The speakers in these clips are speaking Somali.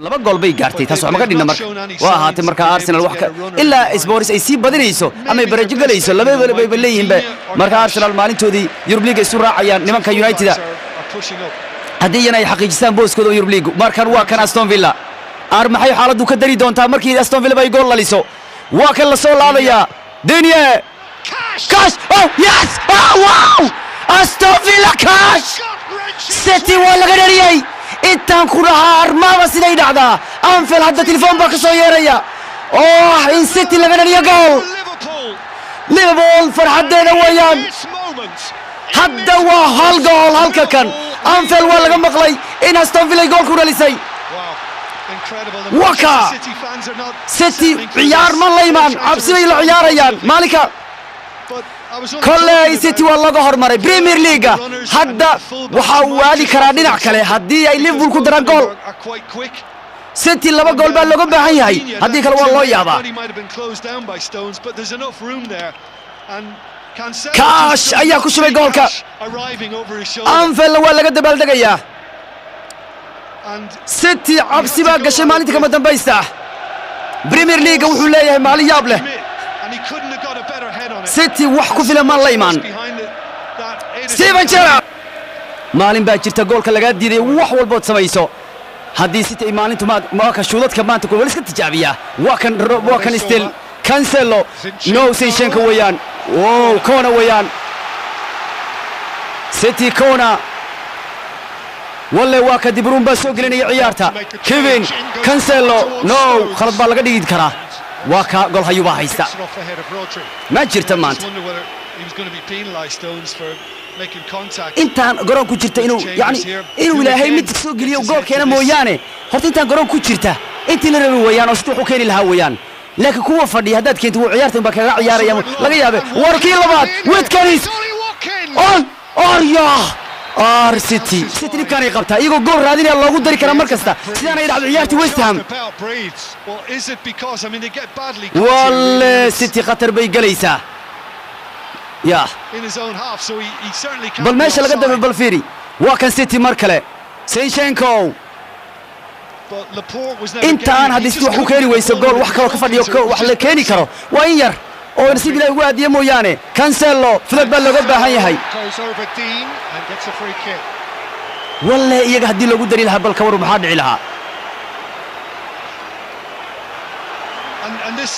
laba gool bay gaartay taas wax ma ka dhinna marka waa ahaatay marka Arsenal wax illa Spurs ay si badinayso ama ay barajo galayso laba bay leeyihiin marka Arsenal maalintoodii Europe League isu raacayaan nimanka United hadii ay xaqiijistaan booskooda Europe League markan waa kan Aston Villa maxay xaaladdu ka dari doontaa markii Aston Villa bay gool laliso waa kan la soo laadaya Denier Cash oh yes oh wow Aston Villa Cash City waa laga dhariyay intaan ku dhahaa armaaba siday dhacdaa Anfield hadda telefoon baa ka soo yeeraya in City laga dhaliyo gool Liverpool farxadeeda weeyaan hadda waa hal gool halka kan Anfield waa laga maqlay in Aston Villa gool ku dhalisay waka City ciyaar ma laymaan cabsi bay la ciyaarayaan maalinka كله سيتي والله ظهر مرة بريمير ليغا هذا وحاولي كرادينا كله هدي أي ليفربول كدران جول سيتي لما جول باللغة بهاي هدي كله والله يابا كاش أيه كوش بيجول كا أنفل ولا قد بالدقيا سيتي عبسي بقى شمالي تكمل تنبيسته بريمير ليغا وحوليه مالي يابله سيتي وحكو في لما الله يمان ستيفن جيرارد مالين baa jirta goolka laga diiday wax walba oo samayso hadii City maalintu ma ka shuudadka maanta ku wali iska tijaabiya waa kan still Cancelo no Zinchenko weeyaan koona weeyaan City koona walla waa ka dibruun baa soo gelinaya ciyaarta Kevin Cancelo no khalad baa laga dhigi karaa وكا جول هيوبا هيستا ما جرت مانت انت قرون كجرت انو الهي مد سو غليو جول كينا مويانه horta inta garoon ku jirta intii la rabay weeyaan oo sidoo kale laha weeyaan laakiin kuwa fadhiya hadaad keento ciyaartan ba kaga ciyaaraya laga yaabe warkii labaad Watkins City kan ay qabtaa iyago gool raadinaya loogu dari kara markasta sidaan ay dhacdo ciyaartii West Ham walla City khatar bay galaysaa ya bal meesha laga dambe bal fiiri waa kan City mar kale Zinchenko intaan hadii wax ku keeni weyso gool wax kale ka fadhiyo wax la keeni karo waa in yar oo si bilaa ugu aadiye mooyaane Cancelo fudud baa looga baahan yahay walla iyaga hadii lagu dari lahaa bal ka war maxaa dhici lahaa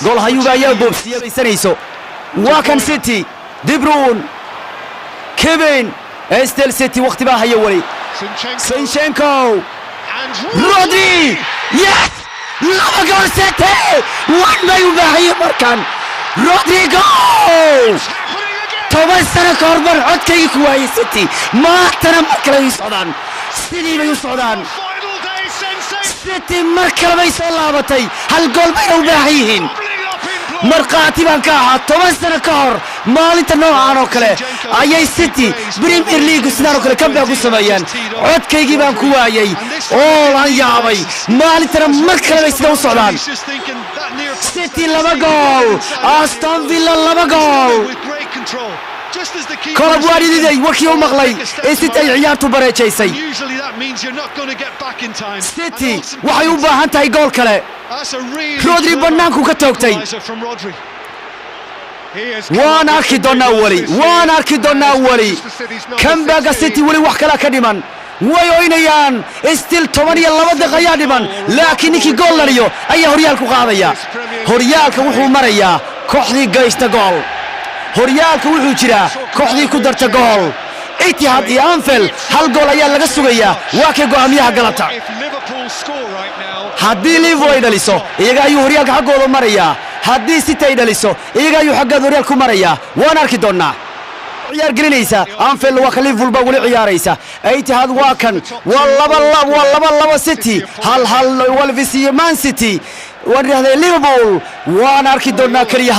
gool hayuba ayaa boobsiyaysanayso waa kan City De Bruyne Kevin Estel City waqti baa haya wali Zinchenko Rodri yes laba gool City wan bay u baahan markan Rodrigo toban sano ka hor bar codkayga ku waayay City maantana mar kale ay socdaan sidii bay u socdaan City mar kale bay soo laabatay hal gool bay u baahan yihiin marqaati baan ka ahaa toban sano ka hor maalinta noocan oo kale ayay City Premier League sidaan oo kale comeback ku sameeyeen codkaygii baan ku waayay oo la yaabay maalintana mar kale bay sidoo u socdaan City laba gool Aston Villa laba gool كلب واردي وكيو مغلي City ay ciyaartu bareejaysay City waxay u baahan tahay gool kale Rodri banaanku ka toogtay waan arki doonaa wali comeback City wali wax kala ka dhiman way oynayaan still 12 daqiiqo dhiman laakiin ninkii gool lariyo ayaa horyaalku qaadaya horyaalka wuxuu marayaa kooxdii gaysta gool horyaalka wuxuu jiraa kooxdii ku darta gool Etihad iyo Anfield hal gool ayaa laga sugayaa waa ka go'aamiyaha galabta haddii Liverpool ay dhaliso iyaga ayuu horyaalka xaqooda marayaa haddii City ay dhaliso iyaga ayuu xaqooda horyaalku marayaa waan arki doonaa ciyaar gelinaysa Anfield waa ka Liverpool baa wali ciyaaraysa Etihad waa kan waa laba City hal Wolves iyo Man City ورهذا ليفربول وانا أركي دونا كريه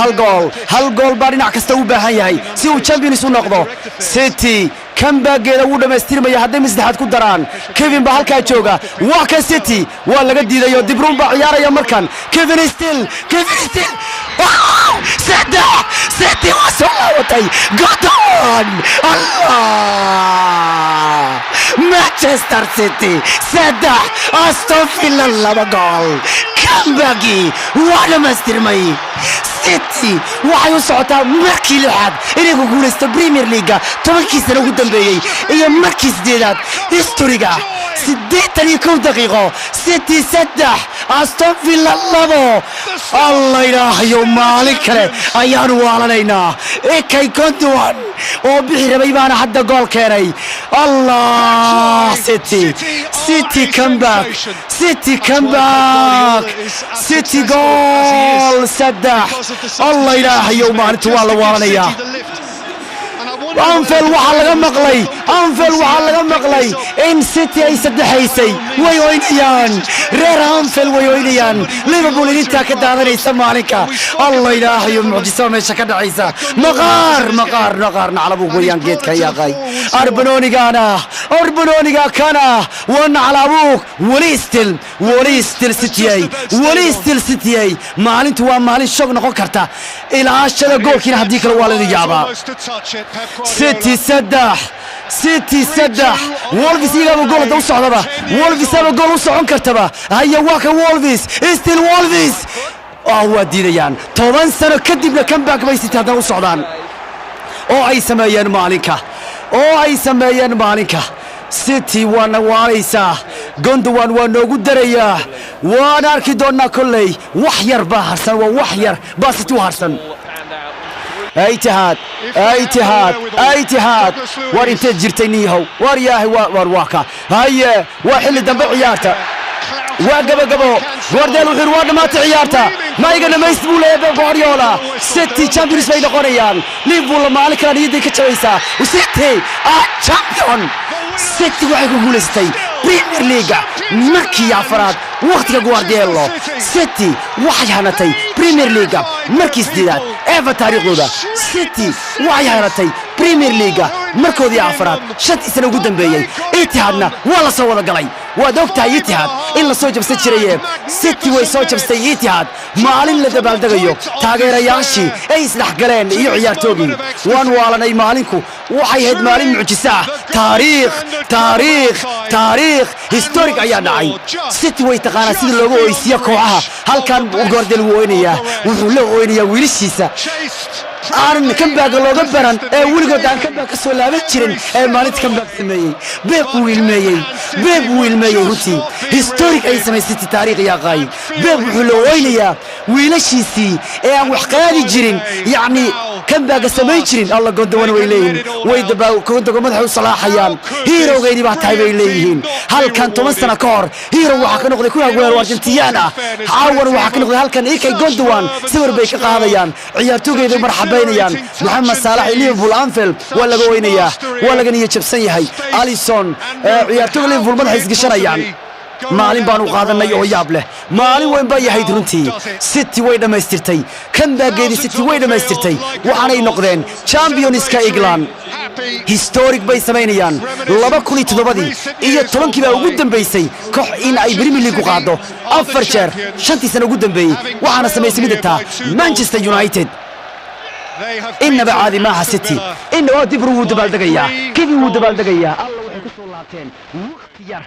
هل جول بارينا كسته وباهي هاي سيو تشامبيونز ونقضه City كم باقي لوده مستير ما يهدي مزدحات كدران كيفن بهالكايتشوغا واكا City ولا قد دي يو دي برون بعيارة يا مركان كيفن ستيل صدح سيتي وصلتي جدون الله مانشستر سيتي صدح أستون فيلا لما جول كم باقي وانا مسترمي سيتي waxay u socotaa markii lixaad inay ku guulaysto Premier League tobankii sano ugu dambeeyay iyo markii sideedaad historiga 81 daqiiqo City 3 Aston Villa 2 Allah ilaahayo maalin kale ayaan waalanaynaa ekay Gundogan oo bixi rabay baana hadda gool keenay Allah City come back City goal 3 الله إلهي يوم أنت والله وانيا أنفل وحلا مقلي أنفل وحلا مقلي إن سيتي أي سد حيسي ويوينيان رير أنفل ويوينيان ليفربول إنت كده هذا يسمى عليك الله إلهي يوم معجزة ما شكد عيسى مغار نعلبو ويان جيت كيا غاي أربنوني كانا وانا على أبوك وليستل سيتي مالين توا مالين شوق نقول كرتا إلى 10 جول كنا هديك الوالد إجابة سيتي سدح وولفيس يجاب جول ده وصعدبه وولفيس يجاب جول وصعون كرتبه هيا واقع وولفيس استيل وولفيس هو ديديان 10 سنة كدبنا كم باك بيستي هذا وصعدان أي سمايان مالكا سيتي وانا واريسا جندوان وانا قدريا وانا أركيدونا كلي وحير باهرسن ووحير باستو هرسن ايتهاد وارنت جرتينيهو وارياه وارواكا هيا وحل دنب عيارته وقبو غوارديولا وحير وانا ما تعيارته ما يقنا ما يسبوله يا غوارديولا سيتي تشامبيونز باي نقونيان ليفربول مالك راه يدي كتشويسا وسيتي تشامبيون سيتي waxay ku guuleystay Premier League markii afraad waqtiga Guardiola City waxay hanatay Premier League markii sideedaad ever taariikhdooda City waxay hanatay Premier League markoodii afraad shantii sano ugu dambeeyay Etihadna waa la soo wada galay waad ogtahay Etihad in la soo jabsan jiray City way soo jabsay Etihad maalin la dabaaldagayo taageerayaashii ay isdhex galeen iyo ciyaartoogii waan waalanay maalinku waxay ahayd maalin mucjiso ah taariikh historic ayaa dhacay City way taqaanaa sida loogu oysiyo kooxaha halkan Guardiola wuxuu la ooynayaa wiilashiisa aan comeback looga baran weligood aan comeback ka soo laaban jirin maalinta comeback sameeyay Pep wiilmeeyay runtii historic ay samaysay taariikh yaa qaay Pep wuxuu la ooynayaa wiilashiisii aan wax qaadi jirin yacni comeback sameey jirin Allah Gundogan way leeyihiin way Gundogan madaxa u salaaxayaan herogeeni baa tahay bay leeyihiin halkan 10 sano ka hor hero waxa ka noqday kuna weerar Argentina caawan waxa ka noqday halkan ikay Gundogan sawir bay ka qaadayaan ciyaartooygeedu marxabeynayaan Mohamed Salah Liverpool Anfield waa laga weynayaa waa laga niyad jabsan yahay Alisson ciyaartooyga Liverpool madaxa isgashanayaan maalin baan u qaadanay oo yaab leh maalin weyn baa yahay runtii City way dhameystirtay comeback-geedii City way dhameystirtay waxaanay noqdeen championska England historic bay sameynayaan 2007 iyo 10kii baa ugu dambeysay koox in ay Premier League ku qaado 4 jeer 5 sano ugu dambeeyay waxaana sameysay midta Manchester United إنما عادي ما حسيتي إنه دبرو ودبال دقيا كيف ودبال دقيا الله وحكي صلاة وقت يار